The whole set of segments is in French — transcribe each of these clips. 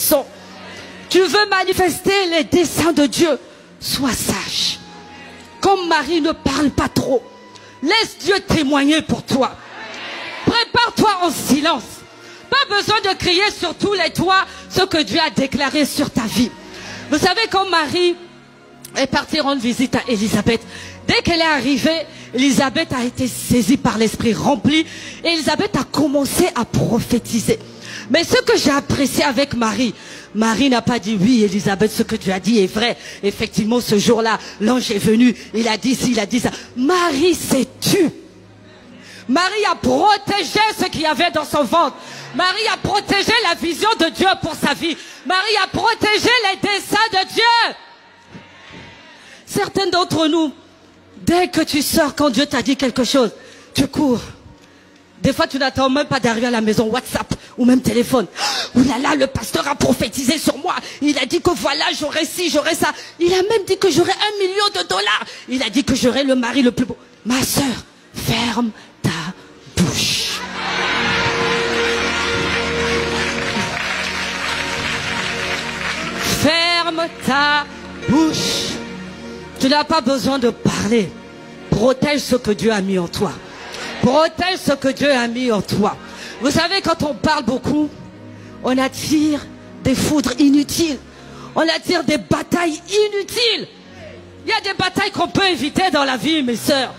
garçon. Tu veux manifester les desseins de Dieu. Sois sage. Comme Marie, ne parle pas trop. Laisse Dieu témoigner pour toi. Prépare-toi en silence. Pas besoin de crier sur tous les toits ce que Dieu a déclaré sur ta vie. Vous savez, quand Marie est partie rendre visite à Élisabeth, dès qu'elle est arrivée, Élisabeth a été saisie par l'esprit rempli. Et Élisabeth a commencé à prophétiser. Mais ce que j'ai apprécié avec Marie, Marie n'a pas dit oui Élisabeth, ce que tu as dit est vrai. Effectivement ce jour-là, l'ange est venu, il a dit ci, il a dit ça. Marie s'est tue. Marie a protégé ce qu'il y avait dans son ventre. Marie a protégé la vision de Dieu pour sa vie. Marie a protégé les desseins de Dieu. Certains d'entre nous, dès que tu sors, quand Dieu t'a dit quelque chose, tu cours. Des fois, tu n'attends même pas d'arriver à la maison, WhatsApp ou même téléphone. Ouh là là, le pasteur a prophétisé sur moi. Il a dit que voilà, j'aurai ci, j'aurai ça. Il a même dit que j'aurai $1 million. Il a dit que j'aurai le mari le plus beau. Ma sœur, ferme ta bouche. Ferme ta bouche. Tu n'as pas besoin de parler. Protège ce que Dieu a mis en toi. Protège ce que Dieu a mis en toi. Vous savez, quand on parle beaucoup, on attire des foudres inutiles. On attire des batailles inutiles. Il y a des batailles qu'on peut éviter dans la vie, mes sœurs.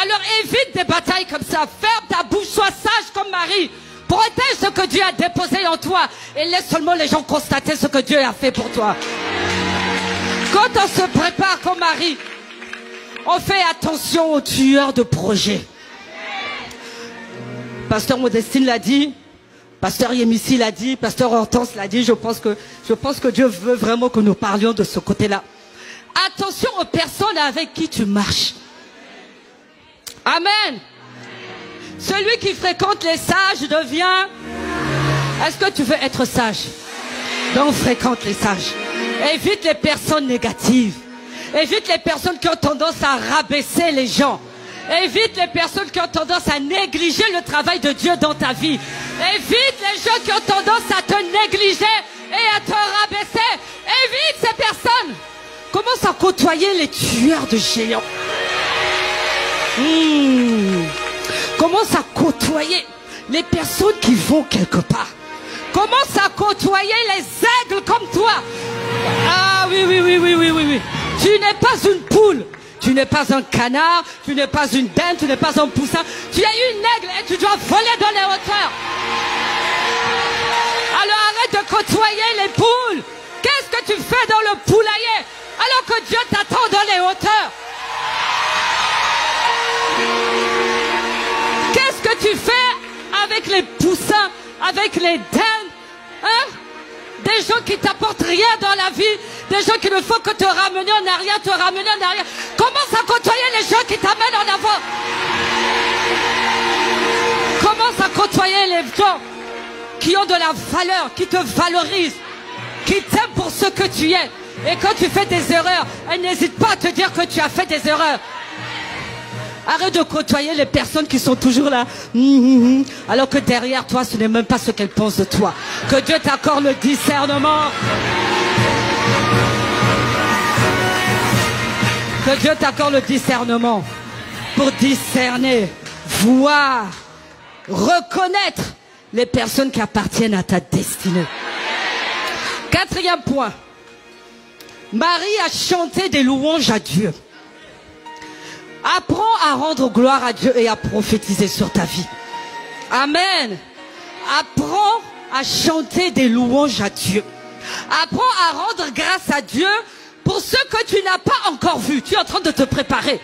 Alors évite des batailles comme ça. Ferme ta bouche, sois sage comme Marie. Protège ce que Dieu a déposé en toi. Et laisse seulement les gens constater ce que Dieu a fait pour toi. Quand on se prépare comme Marie, on fait attention aux tueurs de projets. Pasteur Modestine l'a dit, Pasteur Yémissi l'a dit, Pasteur Hortense l'a dit, je pense que Dieu veut vraiment que nous parlions de ce côté-là. Attention aux personnes avec qui tu marches. Amen. Celui qui fréquente les sages devient... Est-ce que tu veux être sage? Donc fréquente les sages. Évite les personnes négatives. Évite les personnes qui ont tendance à rabaisser les gens. Évite les personnes qui ont tendance à négliger le travail de Dieu dans ta vie. Évite les gens qui ont tendance à te négliger et à te rabaisser. Évite ces personnes. Commence à côtoyer les tueurs de géants. Commence à côtoyer les personnes qui vont quelque part. Commence à côtoyer les aigles comme toi. Ah oui. Tu n'es pas une poule. Tu n'es pas un canard, tu n'es pas une dinde, tu n'es pas un poussin. Tu es une aigle et tu dois voler dans les hauteurs. Alors arrête de côtoyer les poules. Qu'est-ce que tu fais dans le poulailler alors que Dieu t'attend dans les hauteurs? Qu'est-ce que tu fais avec les poussins, avec les dindes, hein? Des gens qui t'apportent rien dans la vie, des gens qui ne font que te ramener en arrière, te ramener en arrière. Commence à côtoyer les gens qui t'amènent en avant. Commence à côtoyer les gens qui ont de la valeur, qui te valorisent, qui t'aiment pour ce que tu es. Et quand tu fais des erreurs, elle n'hésite pas à te dire que tu as fait des erreurs. Arrête de côtoyer les personnes qui sont toujours là. Alors que derrière toi, ce n'est même pas ce qu'elles pensent de toi. Que Dieu t'accorde le discernement. Que Dieu t'accorde le discernement. Pour discerner, voir, reconnaître les personnes qui appartiennent à ta destinée. 4e point. Marie a chanté des louanges à Dieu. Apprends à rendre gloire à Dieu et à prophétiser sur ta vie. Amen. Apprends à chanter des louanges à Dieu. Apprends à rendre grâce à Dieu pour ce que tu n'as pas encore vu. Tu es en train de te préparer.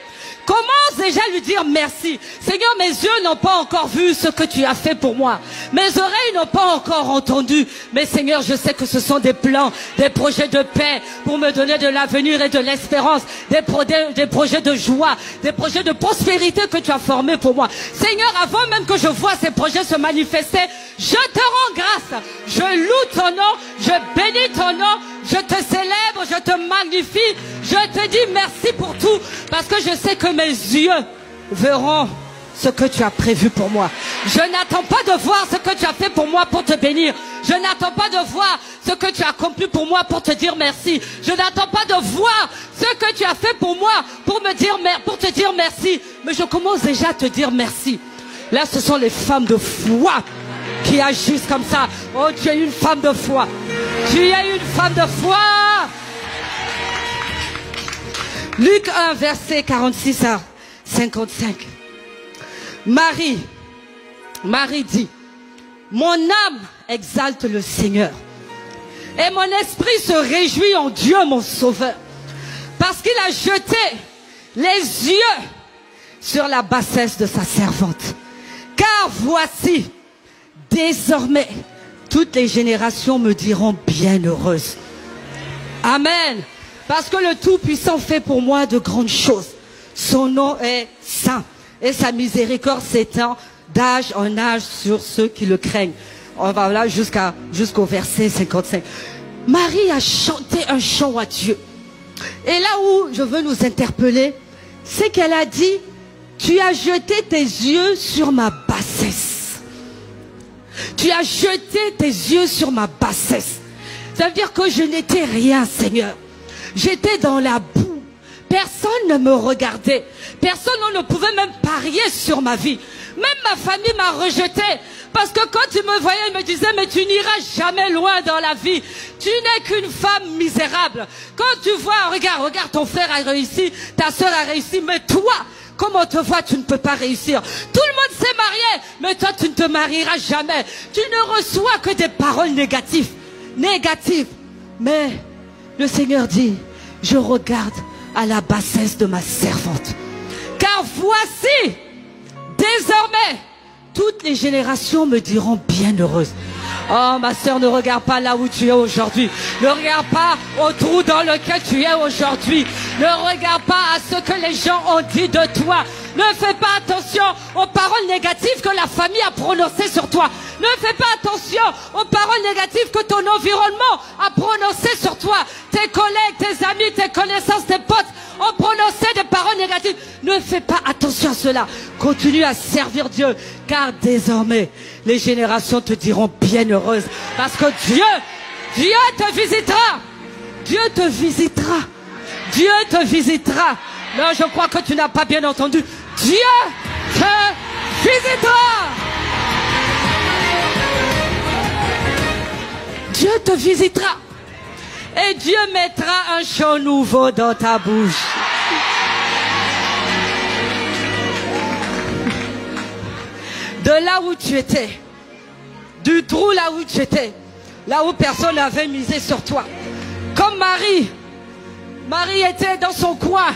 Commence déjà à lui dire merci. Seigneur, mes yeux n'ont pas encore vu ce que tu as fait pour moi. Mes oreilles n'ont pas encore entendu. Mais Seigneur, je sais que ce sont des plans, des projets de paix pour me donner de l'avenir et de l'espérance. Des projets de joie, des projets de prospérité que tu as formés pour moi. Seigneur, avant même que je vois ces projets se manifester, je te rends grâce. Je loue ton nom, je bénis ton nom, je te célèbre, je te magnifie. Je te dis merci pour tout parce que je sais que mes yeux verront ce que tu as prévu pour moi. Je n'attends pas de voir ce que tu as fait pour moi pour te bénir. Je n'attends pas de voir ce que tu as accompli pour moi pour te dire merci. Je n'attends pas de voir ce que tu as fait pour moi pour te dire merci. Mais je commence déjà à te dire merci. Là, ce sont les femmes de foi qui agissent comme ça. Oh, tu es une femme de foi. Tu es une femme de foi. Luc 1, verset 46 à 55. Marie dit, mon âme exalte le Seigneur, et mon esprit se réjouit en Dieu mon Sauveur, parce qu'il a jeté les yeux sur la bassesse de sa servante. Car voici, désormais, toutes les générations me diront bienheureuse. Amen. Parce que le Tout-Puissant fait pour moi de grandes choses. Son nom est saint, et sa miséricorde s'étend d'âge en âge sur ceux qui le craignent. On va là jusqu'au verset 55. Marie a chanté un chant à Dieu. Et là où je veux nous interpeller, c'est qu'elle a dit, tu as jeté tes yeux sur ma bassesse. Tu as jeté tes yeux sur ma bassesse. Ça veut dire que je n'étais rien, Seigneur. J'étais dans la boue. Personne ne me regardait. Personne ne pouvait même parier sur ma vie. Même ma famille m'a rejeté. Parce que quand tu me voyais, ils me disaient, mais tu n'iras jamais loin dans la vie. Tu n'es qu'une femme misérable. Quand tu vois, regarde, ton frère a réussi, ta soeur a réussi, mais toi, comme on te voit, tu ne peux pas réussir. Tout le monde s'est marié, mais toi, tu ne te marieras jamais. Tu ne reçois que des paroles négatives. Mais le Seigneur dit, je regarde à la bassesse de ma servante. Car voici, désormais, toutes les générations me diront bienheureuse. Oh, ma sœur, ne regarde pas là où tu es aujourd'hui. Ne regarde pas au trou dans lequel tu es aujourd'hui. Ne regarde pas à ce que les gens ont dit de toi. Ne fais pas attention aux paroles négatives que la famille a prononcées sur toi. Ne fais pas attention aux paroles négatives que ton environnement a prononcées sur toi. Tes collègues, tes amis, tes connaissances, tes potes ont prononcé des paroles négatives. Ne fais pas attention à cela. Continue à servir Dieu, car désormais, les générations te diront bienheureuse. Parce que Dieu te visitera. Dieu te visitera. Dieu te visitera. Non, je crois que tu n'as pas bien entendu. Dieu te visitera. Dieu te visitera. Et Dieu mettra un chant nouveau dans ta bouche. De là où tu étais, du trou là où tu étais, là où personne n'avait misé sur toi. Comme Marie était dans son coin,